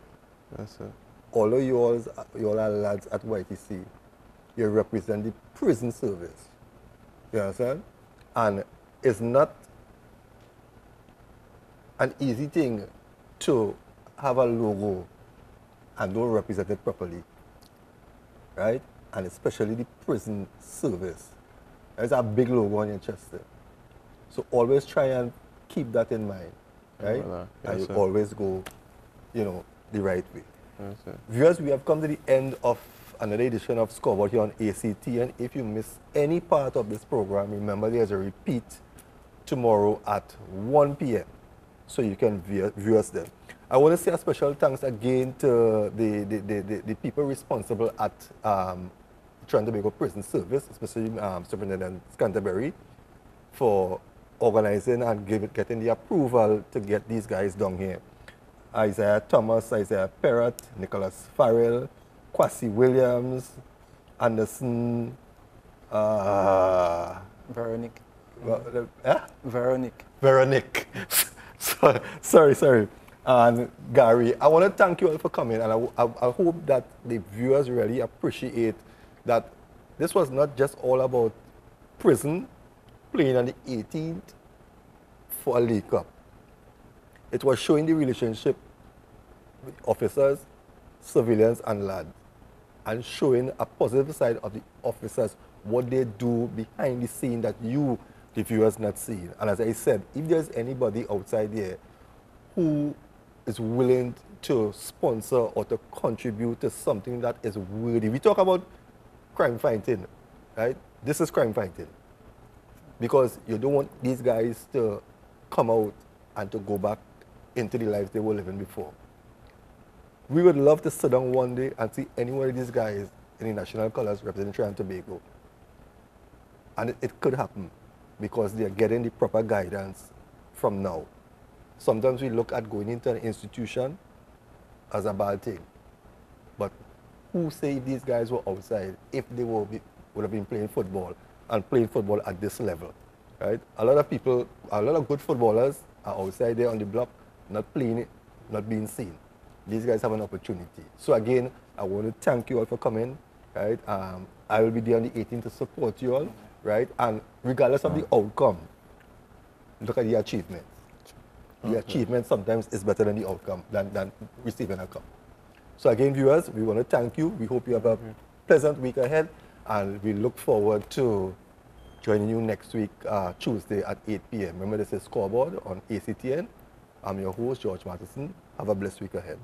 [SPEAKER 4] Yes, sir.
[SPEAKER 1] All of you all are lads at YTC. You represent the prison service. You understand? And it's not an easy thing to have a logo and don't represent it properly. Right? And especially the prison service. There's a big logo on your chest there. So always try and keep that in mind, right? And you always go, the right way.
[SPEAKER 4] Yes,
[SPEAKER 1] Viewers, we have come to the end of another edition of Scoreboard here on ACT. And if you miss any part of this program, remember there's a repeat tomorrow at 1 p.m. So you can view us then. I want to say a special thanks again to the people responsible at Trinidad Tobago Prison Service, especially Superintendent Canterbury, for organizing and getting the approval to get these guys down here. Isaiah Thomas, Isaiah Perrott, Nicholas Farrell, Kwasi Williams, Anderson,
[SPEAKER 6] Veronique.
[SPEAKER 1] Veronique. sorry. And Gary, I want to thank you all for coming, and I hope that the viewers really appreciate that this was not just all about prison playing on the 18th for a League Cup. It was showing the relationship with officers, civilians, and lads, and showing a positive side of the officers, what they do behind the scene that you, the viewers, not seeing. And as I said, if there's anybody outside there who is willing to sponsor or to contribute to something that is worthy, we talk about crime fighting, right? This is crime fighting. Because you don't want these guys to come out and to go back into the lives they were living before. We would love to sit down one day and see any one of these guys in the national colors representing Trinidad and Tobago. And it could happen because they are getting the proper guidance from now. sometimes we look at going into an institution as a bad thing. But who say if these guys were outside, if they would have been playing football and playing football at this level, right? A lot of people, a lot of good footballers are outside there on the block, not playing it, not being seen. These guys have an opportunity. So again, I want to thank you all for coming, right? I will be there on the 18th to support you all, right? And regardless of the outcome, look at the achievement. The achievement sometimes is better than the outcome, than receiving a cup. So again, viewers, we want to thank you. We hope you have a pleasant week ahead, and we look forward to joining you next week, Tuesday at 8 p.m. Remember, this is Scoreboard on ACTN. I'm your host, George Matheson. Have a blessed week ahead.